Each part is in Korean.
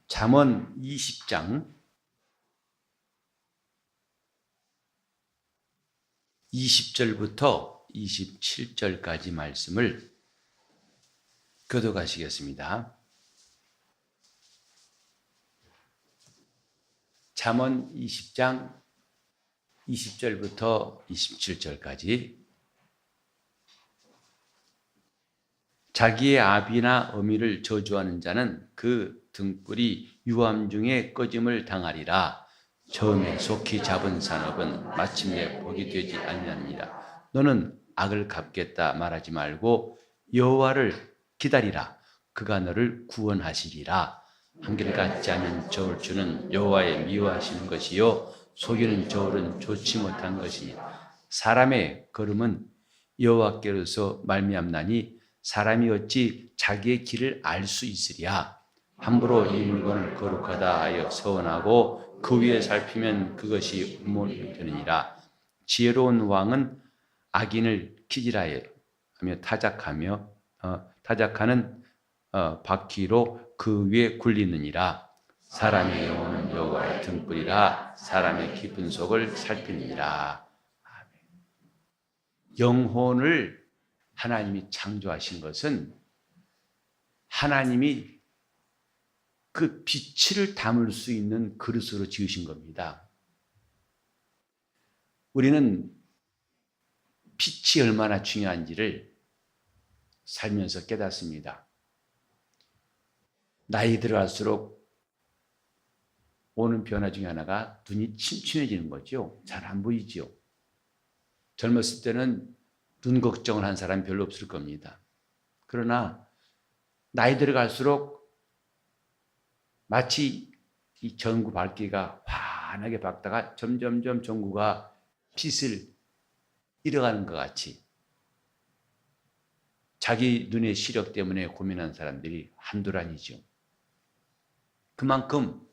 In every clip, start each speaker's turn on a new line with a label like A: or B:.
A: 잠언 20장 20절부터 27절까지 말씀을 교독하시겠습니다. 잠언 20장 20절부터 27절까지 자기의 아비나 어미를 저주하는 자는 그 등불이 유암 중에 꺼짐을 당하리라. 처음에 속히 잡은 산업은 마침내 복이 되지 아니하니라. 너는 악을 갚겠다 말하지 말고 여호와를 기다리라. 그가 너를 구원하시리라. 한결같지 않은 저울추는 여호와의 미워하시는 것이요 속이는 저울은 좋지 못한 것이니 사람의 걸음은 여호와께로서 말미암나니 사람이 어찌 자기의 길을 알 수 있으랴. 함부로 이 물건을 거룩하다 하여 서원하고 그 위에 살피면 그것이 음모이 되느니라. 지혜로운 왕은 악인을 기질하여 하며 타작하는 바퀴로 그 위에 굴리느니라. 사람의 영혼은 여호와의 등불이라. 사람의 깊은 속을 살피느니라. 아멘. 영혼을 하나님이 창조하신 것은 하나님이 그 빛을 담을 수 있는 그릇으로 지으신 겁니다. 우리는 빛이 얼마나 중요한지를 살면서 깨닫습니다. 나이 들어갈수록 오는 변화 중에 하나가 눈이 침침해지는 거죠. 잘 안 보이죠. 젊었을 때는 눈 걱정을 한 사람이 별로 없을 겁니다. 그러나 나이 들어갈수록 마치 이 전구 밝기가 환하게 밝다가 점점점 전구가 빛을 잃어가는 것 같이 자기 눈의 시력 때문에 고민하는 사람들이 한둘 아니죠. 그만큼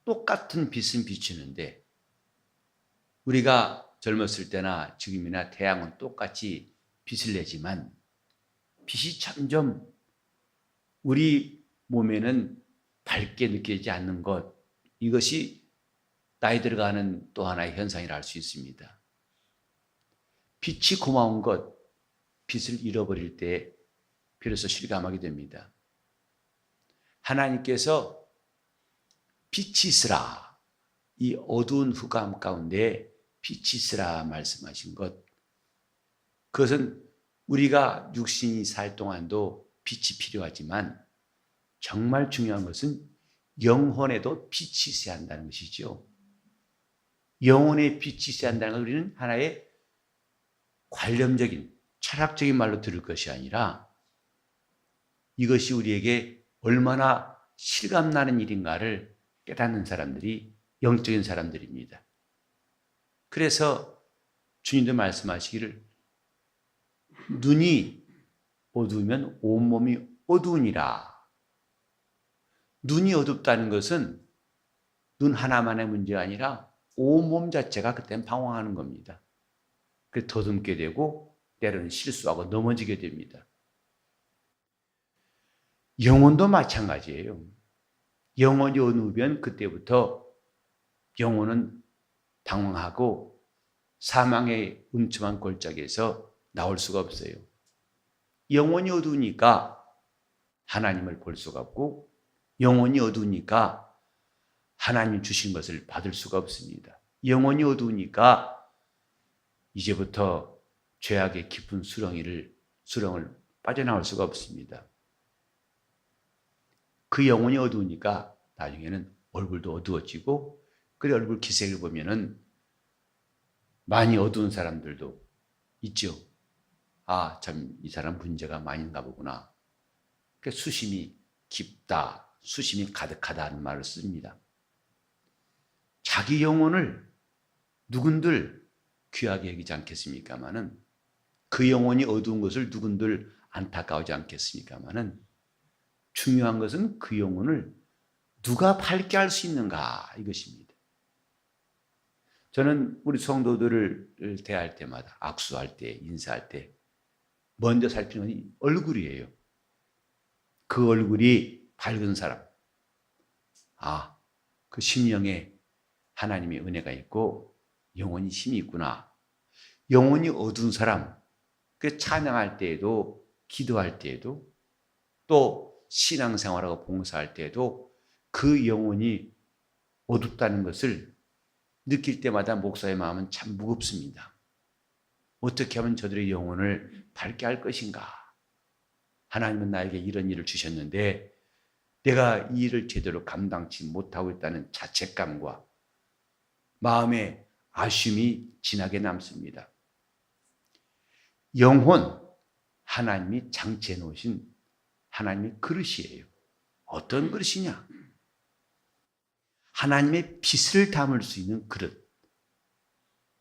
A: 똑같은 빛은 비추는데 우리가 젊었을 때나 지금이나 태양은 똑같이 빛을 내지만 빛이 점점 우리 몸에는 밝게 느껴지지 않는 것, 이것이 나이 들어가는 또 하나의 현상이라 할 수 있습니다. 빛이 고마운 것, 빛을 잃어버릴 때 비로소 실감하게 됩니다. 하나님께서 빛이 있으라, 이 어두운 흑암 가운데 빛이 있으라 말씀하신 것, 그것은 우리가 육신이 살 동안도 빛이 필요하지만 정말 중요한 것은 영혼에도 빛이 있어야 한다는 것이죠. 영혼에 빛이 있어야 한다는 건 우리는 하나의 관념적인 철학적인 말로 들을 것이 아니라 이것이 우리에게 얼마나 실감나는 일인가를 깨닫는 사람들이 영적인 사람들입니다. 그래서 주님도 말씀하시기를 눈이 어두우면 온몸이 어두우니라. 눈이 어둡다는 것은 눈 하나만의 문제가 아니라 온몸 자체가 그때는 방황하는 겁니다. 그래서 더듬게 되고 때로는 실수하고 넘어지게 됩니다. 영혼도 마찬가지예요. 영혼이 어두우면 그때부터 영혼은 방황하고 사망의 음침한 골짜기에서 나올 수가 없어요. 영혼이 어두우니까 하나님을 볼 수가 없고 영혼이 어두우니까 하나님 주신 것을 받을 수가 없습니다. 영혼이 어두우니까 이제부터 죄악의 깊은 수렁을 빠져나올 수가 없습니다. 그 영혼이 어두우니까 나중에는 얼굴도 어두워지고 그 얼굴 기색을 보면은 많이 어두운 사람들도 있죠. 아, 참 이 사람 문제가 많이 있나 보구나. 그 수심이 깊다, 수심이 가득하다는 말을 씁니다. 자기 영혼을 누군들 귀하게 여기지 않겠습니까마는 그 영혼이 어두운 것을 누군들 안타까워하지 않겠습니까마는 중요한 것은 그 영혼을 누가 밝게 할 수 있는가 이것입니다. 저는 우리 성도들을 대할 때마다 악수할 때 인사할 때 먼저 살피는 것이 얼굴이에요. 그 얼굴이 밝은 사람, 그 심령에 하나님의 은혜가 있고 영혼이 힘이 있구나. 영혼이 어두운 사람, 그 찬양할 때에도, 기도할 때에도, 또 신앙생활하고 봉사할 때에도 그 영혼이 어둡다는 것을 느낄 때마다 목사의 마음은 참 무겁습니다. 어떻게 하면 저들의 영혼을 밝게 할 것인가? 하나님은 나에게 이런 일을 주셨는데 내가 이 일을 제대로 감당치 못하고 있다는 자책감과 마음의 아쉬움이 진하게 남습니다. 영혼, 하나님이 장치해 놓으신 하나님의 그릇이에요. 어떤 그릇이냐? 하나님의 빛을 담을 수 있는 그릇.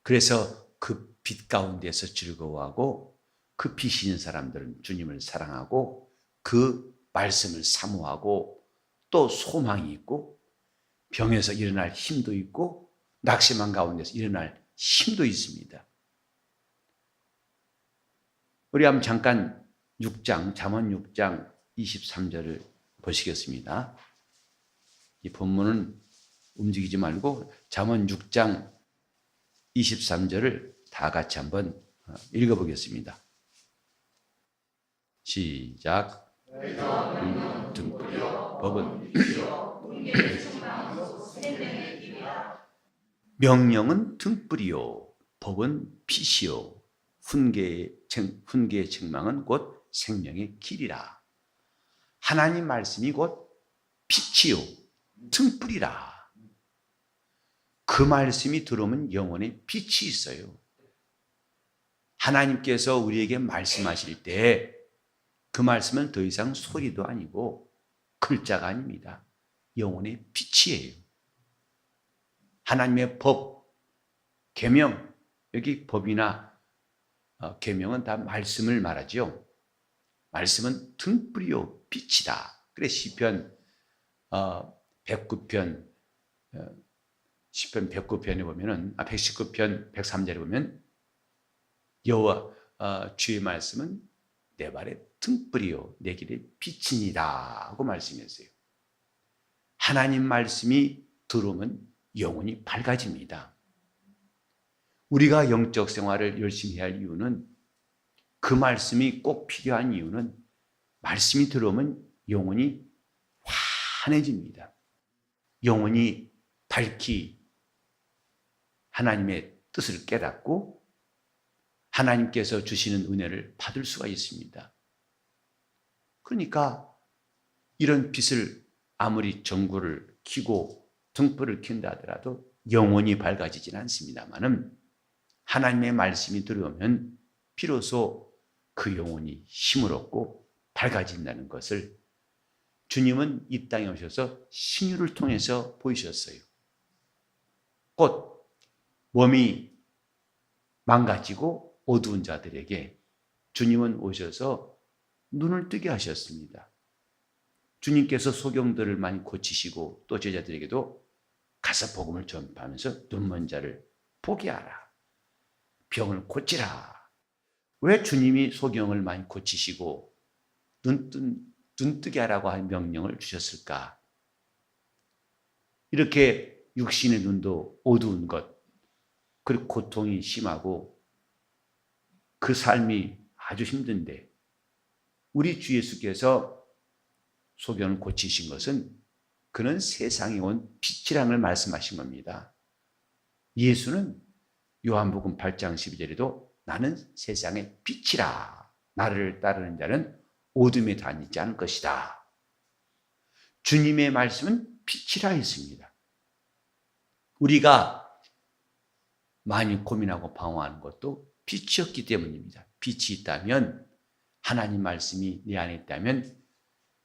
A: 그래서 그 빛 가운데서 즐거워하고 그 빛이 있는 사람들은 주님을 사랑하고 그 말씀을 사모하고 또 소망이 있고 병에서 일어날 힘도 있고 낙심한 가운데서 일어날 힘도 있습니다. 우리 한번 잠깐 6장, 잠언 6장 23절을 보시겠습니다. 이 본문은 움직이지 말고 잠언 6장 23절을 다 같이 한번 읽어보겠습니다. 시작. 법은 명령은 등불이요 법은 빛이요 훈계의 책망은 곧 생명의 길이라. 하나님 말씀이 곧 빛이요 등불이라. 그 말씀이 들어오면 영혼에 빛이 있어요. 하나님께서 우리에게 말씀하실 때 그 말씀은 더 이상 소리도 아니고 글자가 아닙니다. 영혼의 빛이에요. 하나님의 법, 계명, 여기 법이나 계명은 다 말씀을 말하죠. 말씀은 등불이요 빛이다. 그래 시편 109편 시편 109편에 보면은 119편 103절에 보면 여호와 주의 말씀은 내 발에 등불이요 내 길에 빛이니라 하고 말씀했어요. 하나님 말씀이 들어오면 영혼이 밝아집니다. 우리가 영적 생활을 열심히 해야 할 이유는 그 말씀이 꼭 필요한 이유는 말씀이 들어오면 영혼이 환해집니다. 영혼이 밝히 하나님의 뜻을 깨닫고 하나님께서 주시는 은혜를 받을 수가 있습니다. 그러니까 이런 빛을 아무리 전구를 켜고 등불을 켠다 하더라도 영혼이 밝아지진 않습니다만은 하나님의 말씀이 들어오면 비로소 그 영혼이 힘을 얻고 밝아진다는 것을 주님은 이 땅에 오셔서 신유를 통해서 보이셨어요. 곧 몸이 망가지고 어두운 자들에게 주님은 오셔서 눈을 뜨게 하셨습니다. 주님께서 소경들을 많이 고치시고 또 제자들에게도 가서 복음을 전파하면서 눈먼 자를 보게 하라. 병을 고치라. 왜 주님이 소경을 많이 고치시고 눈 뜨게 하라고 한 명령을 주셨을까? 이렇게 육신의 눈도 어두운 것, 그리고 고통이 심하고 그 삶이 아주 힘든데 우리 주 예수께서 소경을 고치신 것은 그는 세상에 온 빛이라는 걸 말씀하신 겁니다. 예수는 요한복음 8장 12절에도 나는 세상의 빛이라. 나를 따르는 자는 어둠에 다니지 않을 것이다. 주님의 말씀은 빛이라 했습니다. 우리가 많이 고민하고 방황하는 것도 빛이었기 때문입니다. 빛이 있다면 하나님 말씀이 내 안에 있다면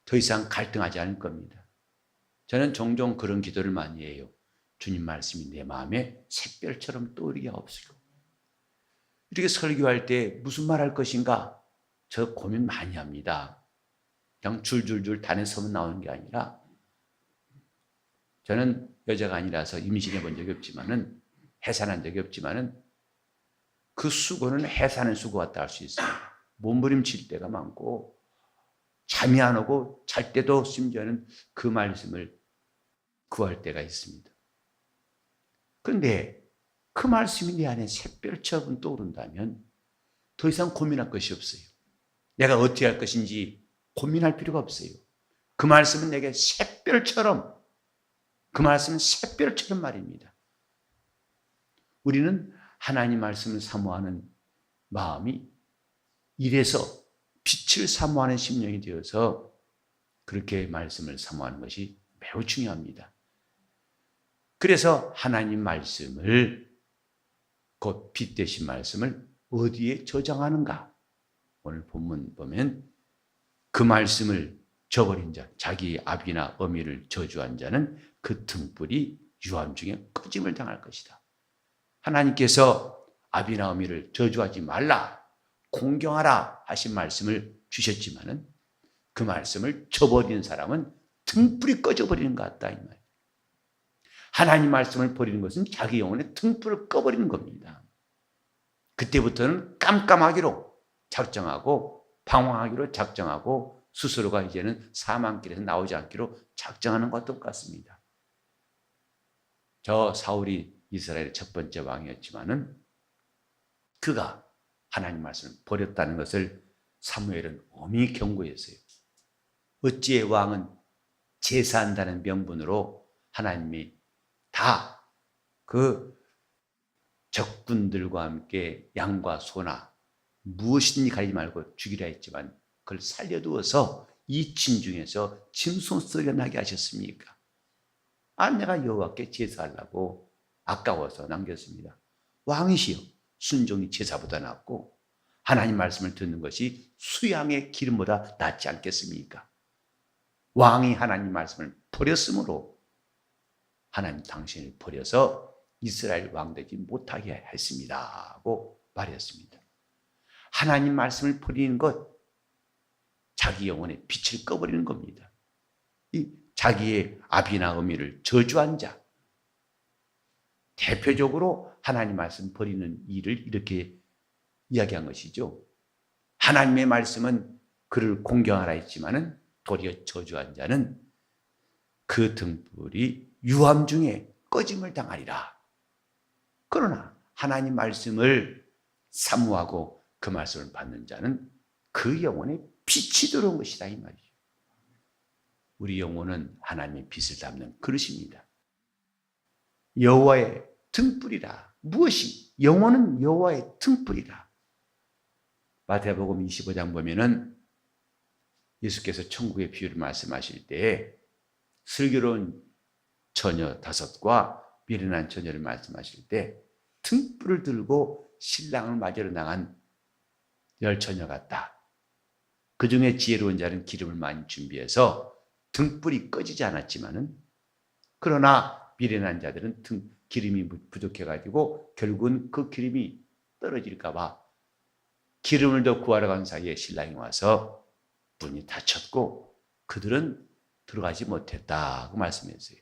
A: 더 이상 갈등하지 않을 겁니다. 저는 종종 그런 기도를 많이 해요. 주님 말씀이 내 마음에 샛별처럼 떠오르게 하옵시고. 이렇게 설교할 때 무슨 말 할 것인가? 저 고민 많이 합니다. 그냥 줄줄줄 단에 서면 나오는 게 아니라 저는 여자가 아니라서 임신해 본 적이 없지만은 해산한 적이 없지만은 그 수고는 해산의 수고 같다 할 수 있어요. 몸부림칠 때가 많고 잠이 안 오고 잘 때도 심지어는 그 말씀을 구할 때가 있습니다. 그런데 그 말씀이 내 안에 샛별처럼 떠오른다면 더 이상 고민할 것이 없어요. 내가 어떻게 할 것인지 고민할 필요가 없어요. 그 말씀은 내게 샛별처럼, 그 말씀은 샛별처럼 말입니다. 우리는 하나님 말씀을 사모하는 마음이 이래서 빛을 사모하는 심령이 되어서 그렇게 말씀을 사모하는 것이 매우 중요합니다. 그래서 하나님 말씀을, 그 빛 되신 말씀을 어디에 저장하는가? 오늘 본문 보면 그 말씀을 저버린 자, 자기의 아비나 어미를 저주한 자는 그 등불이 유암 중에 꺼짐을 당할 것이다. 하나님께서 아비나 어미를 저주하지 말라, 공경하라 하신 말씀을 주셨지만은 그 말씀을 저버리는 사람은 등불이 꺼져버리는 것 같다 이 말. 하나님 말씀을 버리는 것은 자기 영혼의 등불을 꺼버리는 겁니다. 그때부터는 깜깜하기로 작정하고 방황하기로 작정하고 스스로가 이제는 사망길에서 나오지 않기로 작정하는 것과 똑같습니다. 저 사울이 이스라엘의 첫 번째 왕이었지만은 그가 하나님 말씀을 버렸다는 것을 사무엘은 엄히 경고했어요. 어찌에 왕은 제사한다는 명분으로 하나님이 다 그 적군들과 함께 양과 소나 무엇이든지 가리지 말고 죽이라 했지만 그걸 살려두어서 이 진중에서 짐승 소리가 나게 하셨습니까? 내가 여호와께 제사하려고 아까워서 남겼습니다. 왕이시여, 순종이 제사보다 낫고 하나님 말씀을 듣는 것이 수양의 기름보다 낫지 않겠습니까? 왕이 하나님 말씀을 버렸으므로 하나님 당신을 버려서 이스라엘 왕 되지 못하게 했습니다 하고 말했습니다. 하나님 말씀을 버리는 것, 자기 영혼의 빛을 꺼버리는 겁니다. 이 자기의 아비나 어미를 저주한 자, 대표적으로 하나님 말씀 버리는 일을 이렇게 이야기한 것이죠. 하나님의 말씀은 그를 공경하라 했지만은 도리어 저주한 자는 그 등불이 유암 중에 꺼짐을 당하리라. 그러나 하나님 말씀을 사모하고 그 말씀을 받는 자는 그 영혼에 빛이 들어온 것이다 이 말이죠. 우리 영혼은 하나님의 빛을 담는 그릇입니다. 여호와의 등불이라. 무엇이? 영혼은 여호와의 등불이라. 마태복음 25장 보면은 예수께서 천국의 비유를 말씀하실 때에 슬기로운 처녀 5과 미련한 처녀를 말씀하실 때 등불을 들고 신랑을 맞으러 나간 10처녀 같다. 그 중에 지혜로운 자는 기름을 많이 준비해서 등불이 꺼지지 않았지만은 그러나 미련한 자들은 기름이 부족해가지고 결국은 그 기름이 떨어질까 봐 기름을 더 구하러 간 사이에 신랑이 와서 문이 닫혔고 그들은 들어가지 못했다고 말씀했어요.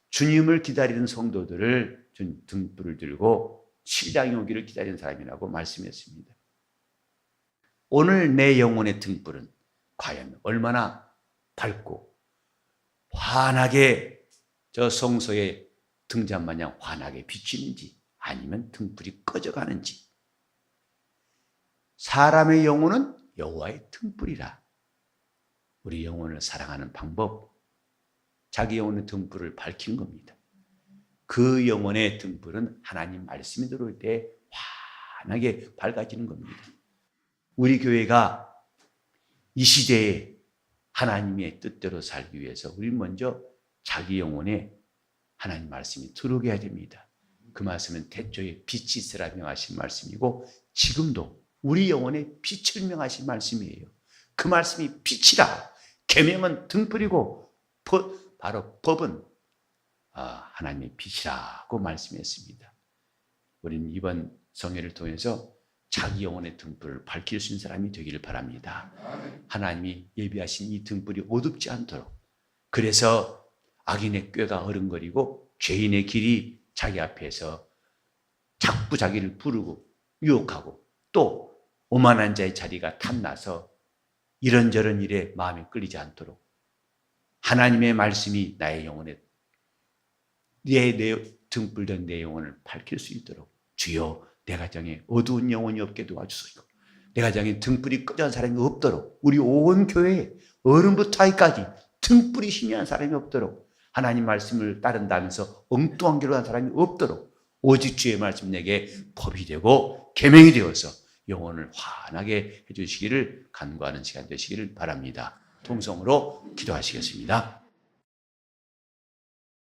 A: 주님을 기다리는 성도들을 등불을 들고 신랑이 오기를 기다리는 사람이라고 말씀했습니다. 오늘 내 영혼의 등불은 과연 얼마나 밝고 환하게 저 성소의 등잔 마냥 환하게 비치는지 아니면 등불이 꺼져가는지. 사람의 영혼은 여호와의 등불이라. 우리 영혼을 사랑하는 방법, 자기 영혼의 등불을 밝히는 겁니다. 그 영혼의 등불은 하나님 말씀이 들어올 때 환하게 밝아지는 겁니다. 우리 교회가 이 시대에 하나님의 뜻대로 살기 위해서 우리는 먼저 자기 영혼에 하나님 말씀이 들어오게 해야 됩니다. 그 말씀은 태초에 빛이 있으라 명하신 말씀이고 지금도 우리 영혼에 빛을 명하신 말씀이에요. 그 말씀이 빛이라. 계명은 등불이고 바로 법은 하나님의 빛이라고 말씀했습니다. 우리는 이번 성회를 통해서 자기 영혼의 등불을 밝힐 수 있는 사람이 되기를 바랍니다. 하나님이 예비하신 이 등불이 어둡지 않도록, 그래서 악인의 꾀가 어른거리고 죄인의 길이 자기 앞에서 자꾸 자기를 부르고 유혹하고 또 오만한 자의 자리가 탐나서 이런저런 일에 마음이 끌리지 않도록 하나님의 말씀이 나의 영혼에 내 등불된 내 영혼을 밝힐 수 있도록 주여 내 가정에 어두운 영혼이 없게 도와주소서. 내 가정에 등불이 꺼진 사람이 없도록 우리 온 교회에 어른부터 아이까지 등불이 희미한 사람이 없도록 하나님 말씀을 따른다면서 엉뚱한 길로 한 사람이 없도록 오직 주의 말씀 내게 법이 되고 계명이 되어서 영혼을 환하게 해주시기를 간구하는 시간 되시기를 바랍니다. 통성으로 기도하시겠습니다.